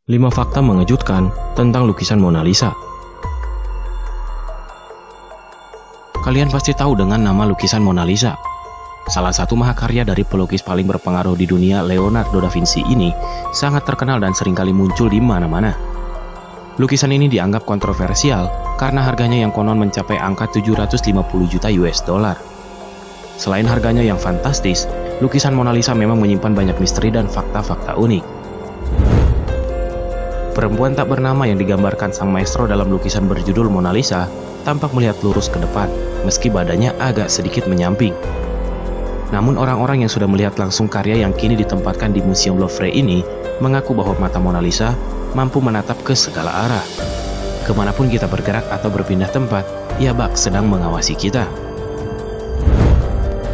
5 fakta mengejutkan tentang lukisan Mona Lisa. Kalian pasti tahu dengan nama lukisan Mona Lisa. Salah satu mahakarya dari pelukis paling berpengaruh di dunia, Leonardo da Vinci ini sangat terkenal dan seringkali muncul di mana-mana. Lukisan ini dianggap kontroversial karena harganya yang konon mencapai angka 750 juta US dollar. Selain harganya yang fantastis, lukisan Mona Lisa memang menyimpan banyak misteri dan fakta-fakta unik. Perempuan tak bernama yang digambarkan sang maestro dalam lukisan berjudul Mona Lisa tampak melihat lurus ke depan, meski badannya agak sedikit menyamping. Namun orang-orang yang sudah melihat langsung karya yang kini ditempatkan di Museum Louvre ini mengaku bahwa mata Mona Lisa mampu menatap ke segala arah. Kemanapun kita bergerak atau berpindah tempat, ia bak sedang mengawasi kita.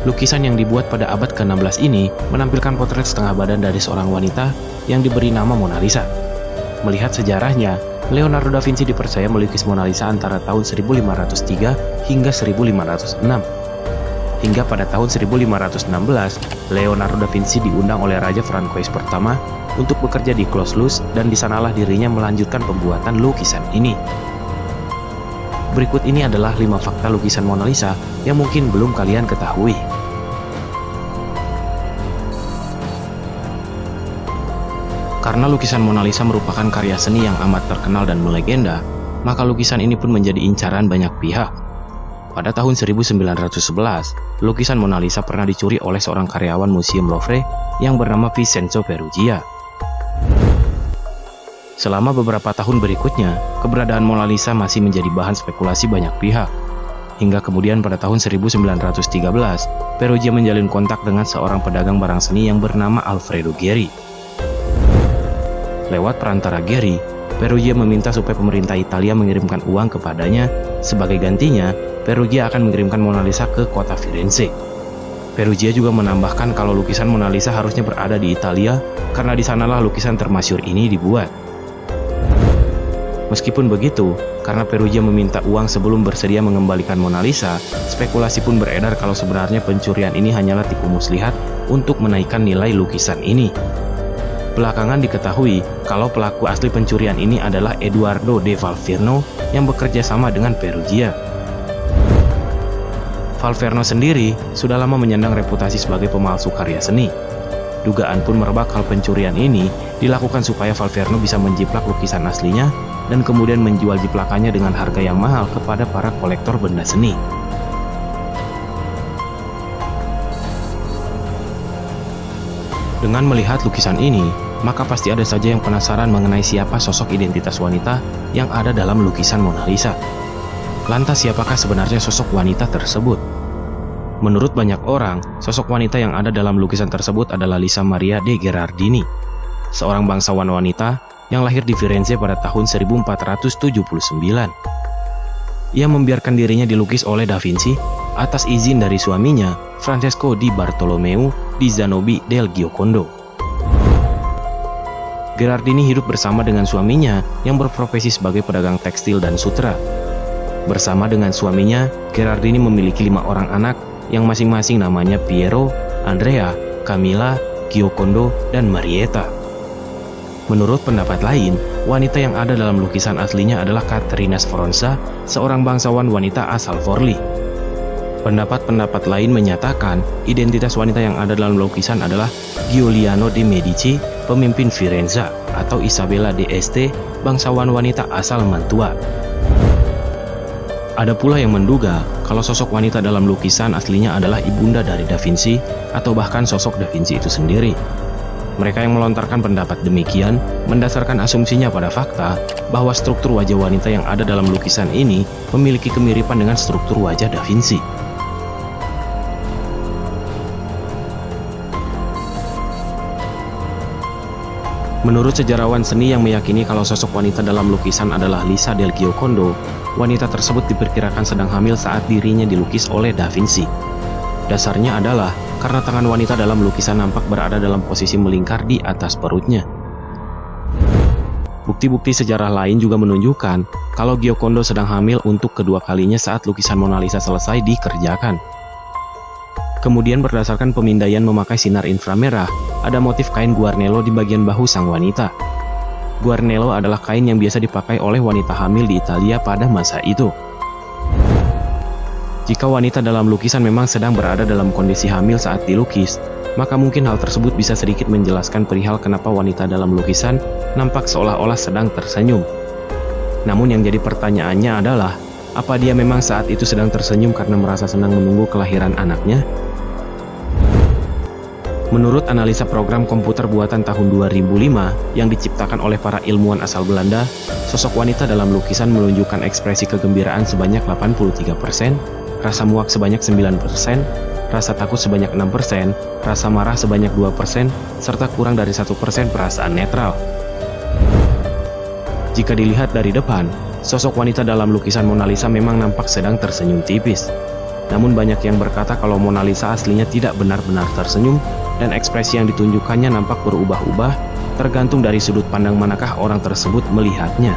Lukisan yang dibuat pada abad ke-16 ini menampilkan potret setengah badan dari seorang wanita yang diberi nama Mona Lisa. Melihat sejarahnya, Leonardo da Vinci dipercaya melukis Mona Lisa antara tahun 1503 hingga 1506. Hingga pada tahun 1516, Leonardo da Vinci diundang oleh Raja Francois pertama untuk bekerja di Clos-Luz, dan di sanalah dirinya melanjutkan pembuatan lukisan ini. Berikut ini adalah 5 fakta lukisan Mona Lisa yang mungkin belum kalian ketahui. Karena lukisan Mona Lisa merupakan karya seni yang amat terkenal dan melegenda, maka lukisan ini pun menjadi incaran banyak pihak. Pada tahun 1911, lukisan Mona Lisa pernah dicuri oleh seorang karyawan Museum Louvre yang bernama Vincenzo Peruggia. Selama beberapa tahun berikutnya, keberadaan Mona Lisa masih menjadi bahan spekulasi banyak pihak. Hingga kemudian pada tahun 1913, Peruggia menjalin kontak dengan seorang pedagang barang seni yang bernama Alfredo Geri. Lewat perantara Geri, Peruggia meminta supaya pemerintah Italia mengirimkan uang kepadanya. Sebagai gantinya, Peruggia akan mengirimkan Mona Lisa ke kota Firenze. Peruggia juga menambahkan kalau lukisan Mona Lisa harusnya berada di Italia karena di sanalah lukisan termasyhur ini dibuat. Meskipun begitu, karena Peruggia meminta uang sebelum bersedia mengembalikan Mona Lisa, spekulasi pun beredar kalau sebenarnya pencurian ini hanyalah tipu muslihat untuk menaikkan nilai lukisan ini. Belakangan diketahui kalau pelaku asli pencurian ini adalah Eduardo de Valverno yang bekerja sama dengan Peruggia. Valverno sendiri sudah lama menyandang reputasi sebagai pemalsu karya seni. Dugaan pun merebak kalau pencurian ini dilakukan supaya Valverno bisa menjiplak lukisan aslinya dan kemudian menjual jiplakannya dengan harga yang mahal kepada para kolektor benda seni. Dengan melihat lukisan ini, maka pasti ada saja yang penasaran mengenai siapa sosok identitas wanita yang ada dalam lukisan Mona Lisa. Lantas siapakah sebenarnya sosok wanita tersebut? Menurut banyak orang, sosok wanita yang ada dalam lukisan tersebut adalah Lisa Maria de Gherardini, seorang bangsawan wanita yang lahir di Firenze pada tahun 1479. Ia membiarkan dirinya dilukis oleh Da Vinci atas izin dari suaminya, Francesco di Bartolomeo di Zanobi del Giocondo. Gherardini hidup bersama dengan suaminya yang berprofesi sebagai pedagang tekstil dan sutra. Bersama dengan suaminya, Gherardini memiliki 5 orang anak yang masing-masing namanya Piero, Andrea, Camilla, Giocondo, dan Marietta. Menurut pendapat lain, wanita yang ada dalam lukisan aslinya adalah Caterina Sforza, seorang bangsawan wanita asal Forli. Pendapat-pendapat lain menyatakan identitas wanita yang ada dalam lukisan adalah Giuliano de Medici, pemimpin Firenze, atau Isabella de Este, bangsawan wanita asal Mantua. Ada pula yang menduga kalau sosok wanita dalam lukisan aslinya adalah ibunda dari Da Vinci atau bahkan sosok Da Vinci itu sendiri. Mereka yang melontarkan pendapat demikian mendasarkan asumsinya pada fakta bahwa struktur wajah wanita yang ada dalam lukisan ini memiliki kemiripan dengan struktur wajah Da Vinci. Menurut sejarawan seni yang meyakini kalau sosok wanita dalam lukisan adalah Lisa del Giocondo, wanita tersebut diperkirakan sedang hamil saat dirinya dilukis oleh Da Vinci. Dasarnya adalah karena tangan wanita dalam lukisan nampak berada dalam posisi melingkar di atas perutnya. Bukti-bukti sejarah lain juga menunjukkan kalau Giocondo sedang hamil untuk kedua kalinya saat lukisan Mona Lisa selesai dikerjakan. Kemudian berdasarkan pemindaian memakai sinar inframerah, ada motif kain guarnelo di bagian bahu sang wanita. guarnello adalah kain yang biasa dipakai oleh wanita hamil di Italia pada masa itu. Jika wanita dalam lukisan memang sedang berada dalam kondisi hamil saat dilukis, maka mungkin hal tersebut bisa sedikit menjelaskan perihal kenapa wanita dalam lukisan nampak seolah-olah sedang tersenyum. Namun yang jadi pertanyaannya adalah, apa dia memang saat itu sedang tersenyum karena merasa senang menunggu kelahiran anaknya? Menurut analisa program komputer buatan tahun 2005 yang diciptakan oleh para ilmuwan asal Belanda, sosok wanita dalam lukisan menunjukkan ekspresi kegembiraan sebanyak 83%, rasa muak sebanyak 9%, rasa takut sebanyak 6%, rasa marah sebanyak 2%, serta kurang dari 1% perasaan netral. Jika dilihat dari depan, sosok wanita dalam lukisan Mona Lisa memang nampak sedang tersenyum tipis. Namun banyak yang berkata kalau Mona Lisa aslinya tidak benar-benar tersenyum, dan ekspresi yang ditunjukkannya nampak berubah-ubah, tergantung dari sudut pandang manakah orang tersebut melihatnya.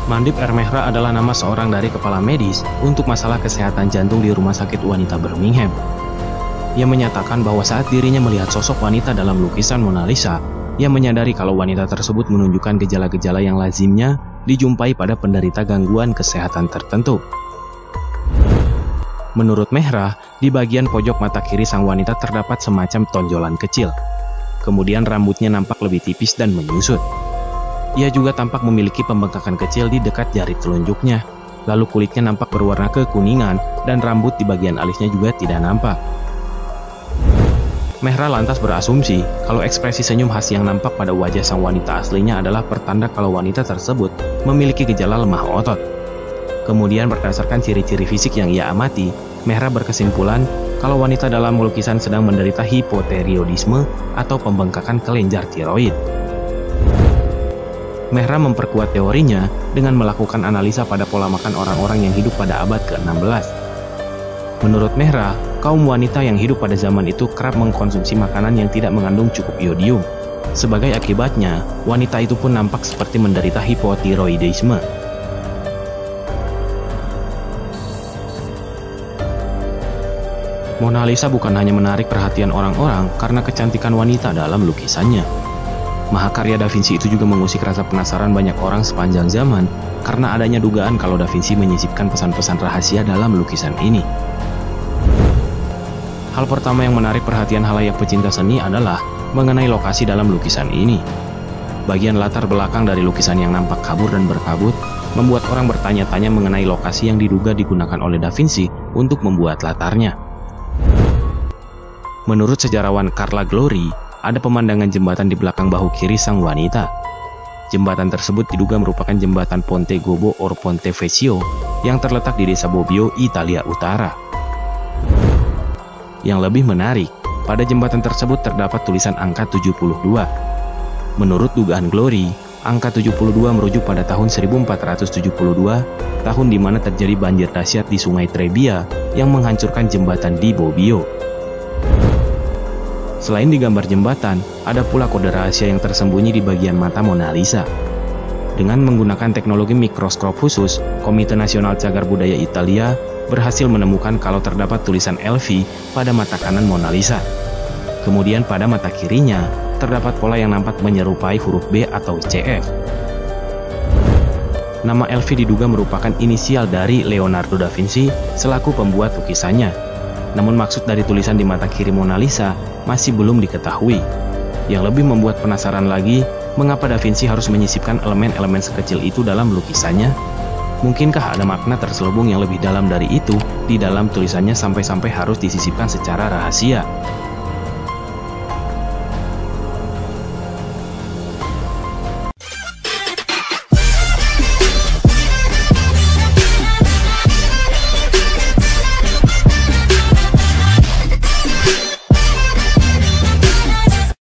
Mandip Ermehra adalah nama seorang dari kepala medis untuk masalah kesehatan jantung di Rumah Sakit Wanita Birmingham. Ia menyatakan bahwa saat dirinya melihat sosok wanita dalam lukisan Mona Lisa, ia menyadari kalau wanita tersebut menunjukkan gejala-gejala yang lazimnya dijumpai pada penderita gangguan kesehatan tertentu. Menurut Mehra, di bagian pojok mata kiri sang wanita terdapat semacam tonjolan kecil. Kemudian rambutnya nampak lebih tipis dan menyusut. Ia juga tampak memiliki pembengkakan kecil di dekat jari telunjuknya. Lalu kulitnya nampak berwarna kekuningan dan rambut di bagian alisnya juga tidak nampak. Mehra lantas berasumsi kalau ekspresi senyum khas yang nampak pada wajah sang wanita aslinya adalah pertanda kalau wanita tersebut memiliki gejala lemah otot. Kemudian berdasarkan ciri-ciri fisik yang ia amati, Mehra berkesimpulan kalau wanita dalam lukisan sedang menderita hipotiroidisme atau pembengkakan kelenjar tiroid. Mehra memperkuat teorinya dengan melakukan analisa pada pola makan orang-orang yang hidup pada abad ke-16. Menurut Mehra, kaum wanita yang hidup pada zaman itu kerap mengkonsumsi makanan yang tidak mengandung cukup iodium. Sebagai akibatnya, wanita itu pun nampak seperti menderita hipotiroidisme. Mona Lisa bukan hanya menarik perhatian orang-orang karena kecantikan wanita dalam lukisannya. Mahakarya Da Vinci itu juga mengusik rasa penasaran banyak orang sepanjang zaman karena adanya dugaan kalau Da Vinci menyisipkan pesan-pesan rahasia dalam lukisan ini. Hal pertama yang menarik perhatian halayak pecinta seni adalah mengenai lokasi dalam lukisan ini. Bagian latar belakang dari lukisan yang nampak kabur dan berkabut membuat orang bertanya-tanya mengenai lokasi yang diduga digunakan oleh Da Vinci untuk membuat latarnya. Menurut sejarawan Carla Glory, ada pemandangan jembatan di belakang bahu kiri sang wanita. Jembatan tersebut diduga merupakan jembatan Ponte Gobbo or Ponte Vecchio yang terletak di desa Bobbio, Italia Utara. Yang lebih menarik, pada jembatan tersebut terdapat tulisan angka 72. Menurut dugaan Glory, angka 72 merujuk pada tahun 1472, tahun di mana terjadi banjir dahsyat di Sungai Trebbia yang menghancurkan jembatan di Bobbio. Selain di gambar jembatan, ada pula kode rahasia yang tersembunyi di bagian mata Mona Lisa. Dengan menggunakan teknologi mikroskop khusus, Komite Nasional Cagar Budaya Italia berhasil menemukan kalau terdapat tulisan LV pada mata kanan Mona Lisa. Kemudian pada mata kirinya, terdapat pola yang nampak menyerupai huruf B atau CF. Nama LV diduga merupakan inisial dari Leonardo da Vinci selaku pembuat lukisannya. Namun maksud dari tulisan di mata kiri Mona Lisa masih belum diketahui. Yang lebih membuat penasaran lagi, mengapa Da Vinci harus menyisipkan elemen-elemen sekecil itu dalam lukisannya? Mungkinkah ada makna terselubung yang lebih dalam dari itu di dalam tulisannya sampai-sampai harus disisipkan secara rahasia?